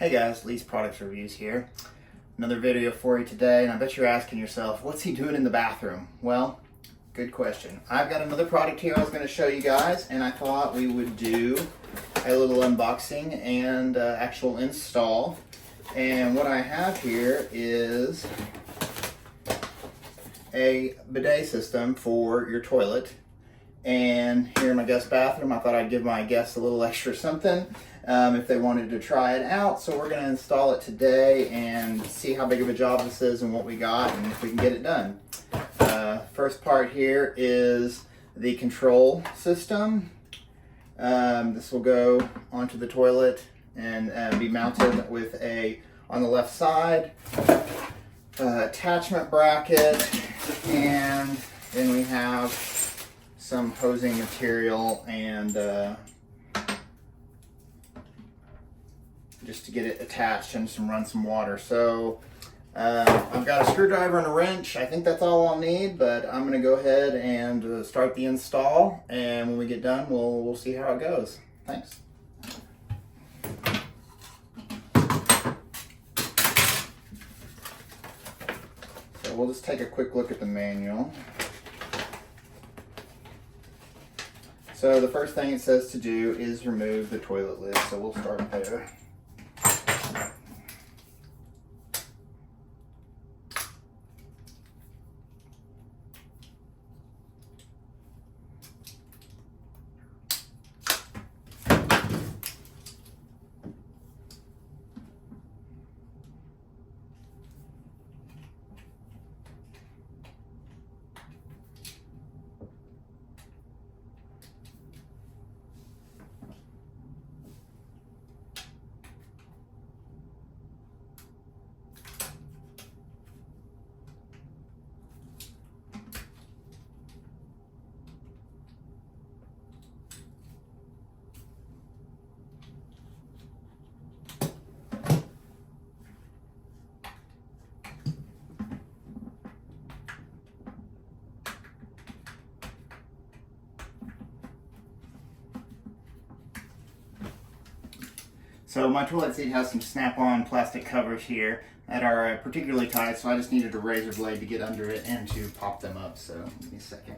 Hey guys, Lee's Products Reviews here. Another video for you today, and I bet you're asking yourself, what's he doing in the bathroom? Well, good question. I've got another product here I was going to show you guys, and I thought we would do a little unboxing and actual install. And what I have here is a bidet system for your toilet. And here in my guest bathroom, I thought I'd give my guests a little extra something if they wanted to try it out. So we're going to install it today and see how big of a job this is and what we got and if we can get it done. First part here is the control system. This will go onto the toilet and be mounted with on the left side, attachment bracket, and then we have some hosing material and just to get it attached and run some water. So I've got a screwdriver and a wrench. I think that's all I'll need, but I'm going to go ahead and start the install, and when we get done we'll see how it goes. Thanks. So we'll just take a quick look at the manual. So the first thing it says to do is remove the toilet lid, so we'll start there. So my toilet seat has some snap-on plastic covers here that are particularly tight, so I just needed a razor blade to get under it and to pop them up, so give me a second.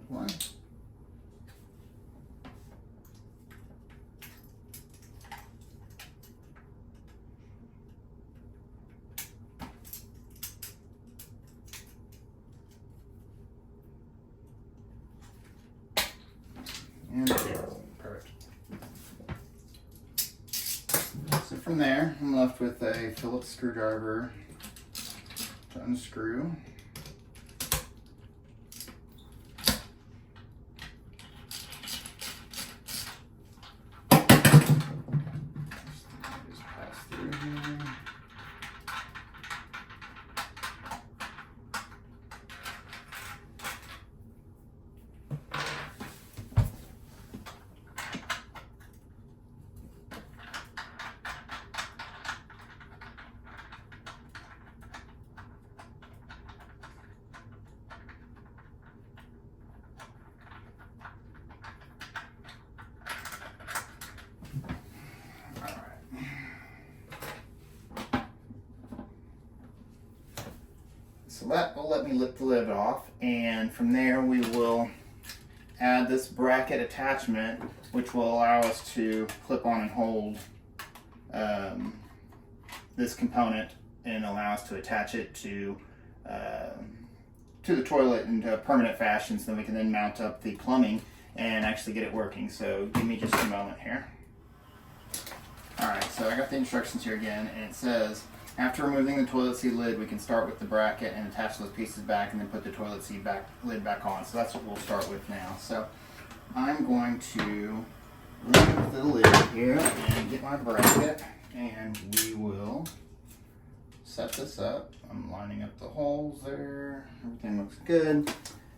One. And there. Perfect. So from there, I'm left with a Phillips screwdriver to unscrew. So that will let me lift the lid off, and from there we will add this bracket attachment, which will allow us to clip on and hold this component and allow us to attach it to the toilet in a permanent fashion, so then we can then mount up the plumbing and actually get it working. So give me just a moment here. Alright, so I got the instructions here again, and it says After removing the toilet seat lid, we can start with the bracket and attach those pieces back and then put the toilet seat lid back on. So that's what we'll start with now. So I'm going to remove the lid here and get my bracket, and we will set this up. I'm lining up the holes there. Everything looks good.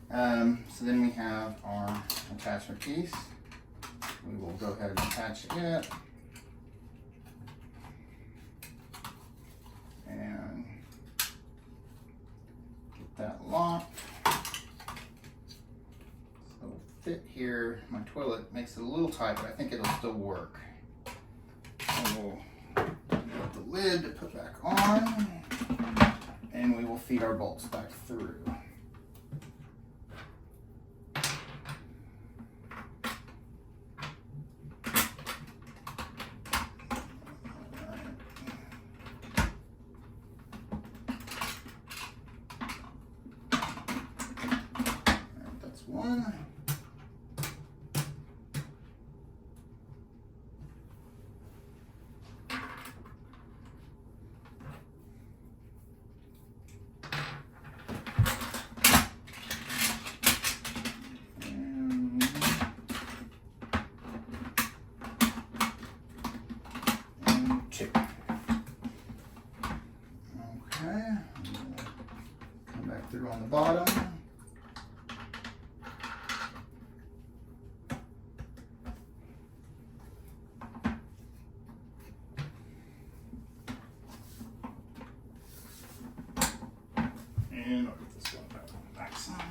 So then we have our attachment piece. We will go ahead and attach it. And get that locked. So it'll fit here. My toilet makes it a little tight, but I think it'll still work. And we'll get the lid to put back on, and we will feed our bolts back through. One. And two. Okay. Come back through on the bottom. And I'll get this one back on the back side.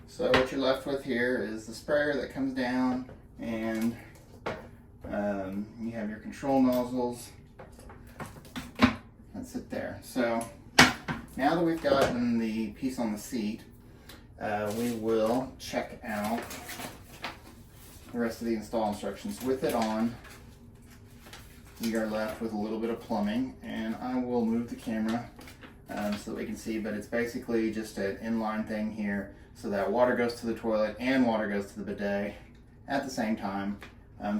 So what you're left with here is the sprayer that comes down, and you have your control nozzles. That's it there. So now that we've gotten the piece on the seat, we will check out the rest of the install instructions. With it on, we are left with a little bit of plumbing, and I will move the camera so that we can see, but it's basically just an inline thing here so that water goes to the toilet and water goes to the bidet at the same time,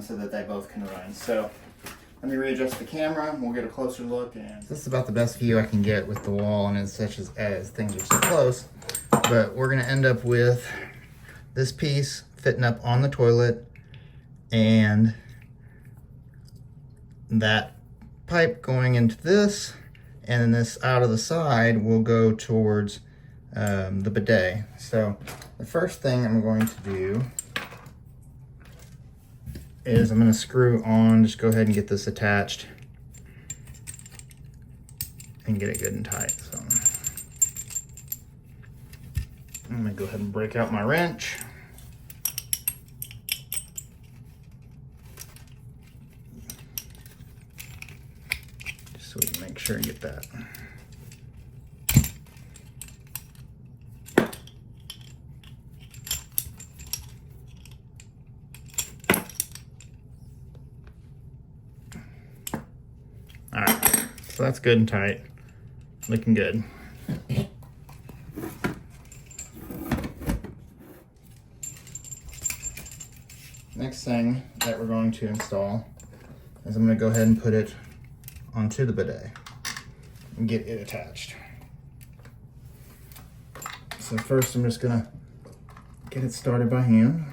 so that they both can run. So let me readjust the camera and we'll get a closer look. And this is about the best view I can get with the wall, and as such as things are so close, but we're gonna end up with this piece fitting up on the toilet, and that pipe going into this, and then this out of the side will go towards the bidet. So the first thing I'm going to do is I'm going to screw on, just go ahead and get this attached and get it good and tight. So I'm going to go ahead and break out my wrench. Just so we can make sure and get that. All right, so that's good and tight, looking good. Next thing that we're going to install is I'm going to go ahead and put it onto the bidet and get it attached. So first I'm just going to get it started by hand.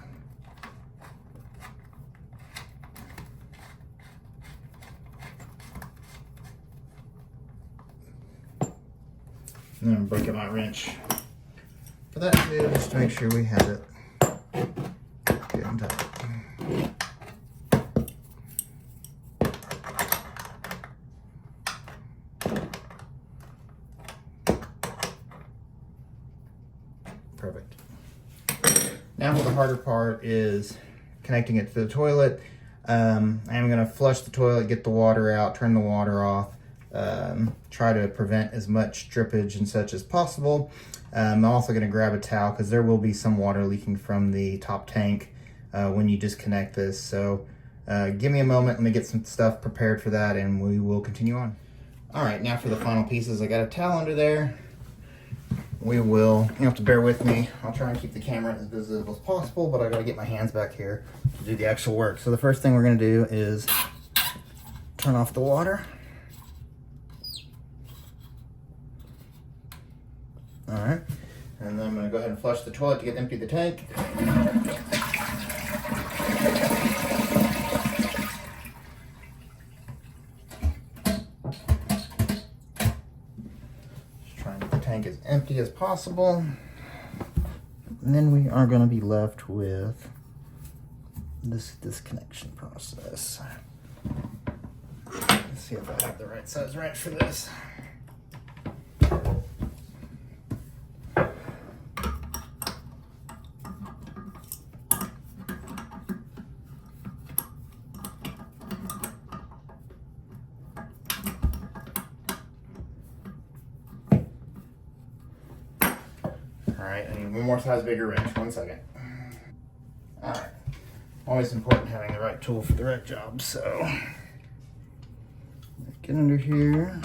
And then I'm breaking my wrench for that too, just to make sure we have it good and tight. Perfect. Now the harder part is connecting it to the toilet. I'm going to flush the toilet, get the water out, turn the water off, try to prevent as much drippage and such as possible. I'm also going to grab a towel because there will be some water leaking from the top tank when you disconnect this. So give me a moment, let me get some stuff prepared for that, and we will continue on. All right, now for the final pieces. I got a towel under there. You have to bear with me. I'll try and keep the camera as visible as possible, but I gotta get my hands back here to do the actual work. So the first thing we're gonna do is turn off the water. All right, and then I'm gonna go ahead and flush the toilet to empty the tank. Tank as empty as possible, and then we are going to be left with this disconnection process. Let's see if I have the right size wrench for this. Alright, I need one more size bigger wrench. 1 second. Alright. Always important having the right tool for the right job, so get under here.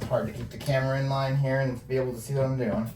Hard to keep the camera in line here and be able to see what I'm doing.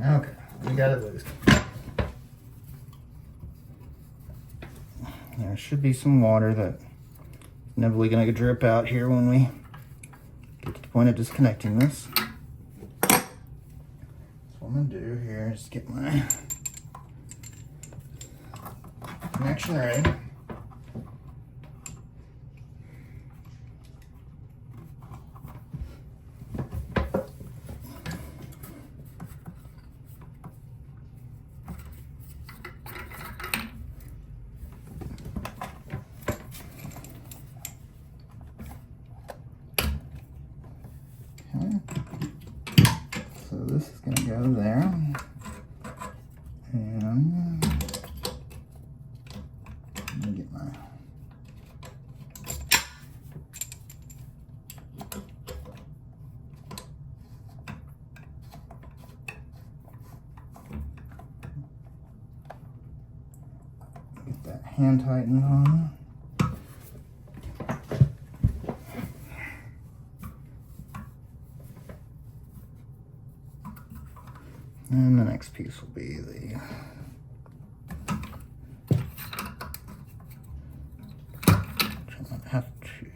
Okay, we got it loose. There should be some water that's inevitably going to drip out here when we get to the point of disconnecting this. So what I'm going to do here is get my connection ready. So this is going to go there, and let me get my get that hand tightened on. And the next piece will be the have to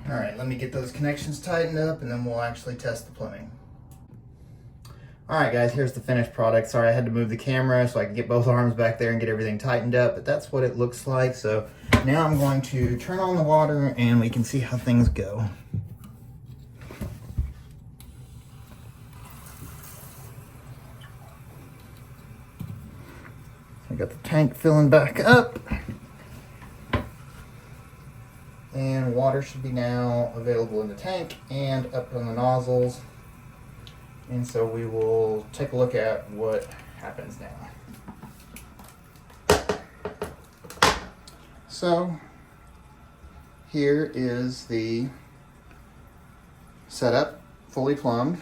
All right, let me get those connections tightened up and then we'll actually test the plumbing. All right, guys, here's the finished product. Sorry, I had to move the camera so I could get both arms back there and get everything tightened up, but that's what it looks like. So now I'm going to turn on the water and we can see how things go. I got the tank filling back up. And water should be now available in the tank and up on the nozzles. And so we will take a look at what happens now. So here is the setup, fully plumbed.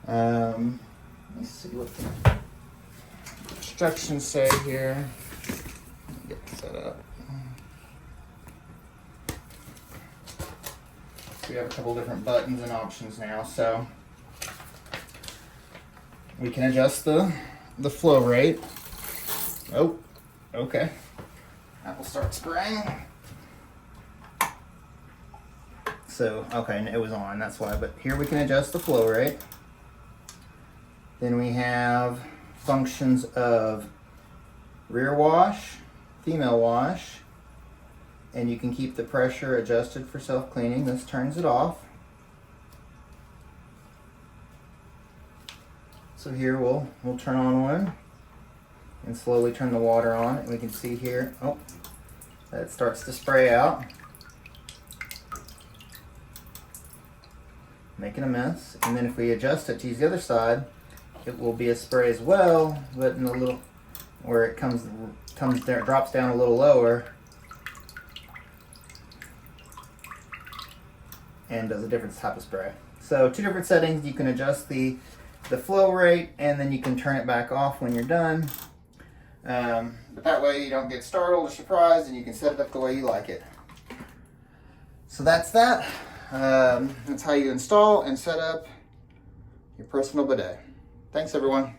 Let's see what the instructions say here. Get it set up. We have a couple different buttons and options now, so we can adjust the flow rate. Oh, okay. That will start spraying. So, okay, it was on, that's why, but here we can adjust the flow rate. Then we have functions of rear wash, female wash, and you can keep the pressure adjusted for self-cleaning. This turns it off. So here we'll turn on one and slowly turn the water on, and we can see here, oh, that it starts to spray out, making a mess. And then if we adjust it to use the other side, it will be a spray as well, but in a little, where it comes there, drops down a little lower, and does a different type of spray. So two different settings. You can adjust the flow rate, and then you can turn it back off when you're done. But that way you don't get startled or surprised, and you can set it up the way you like it. So that's that. That's how you install and set up your personal bidet. Thanks, everyone.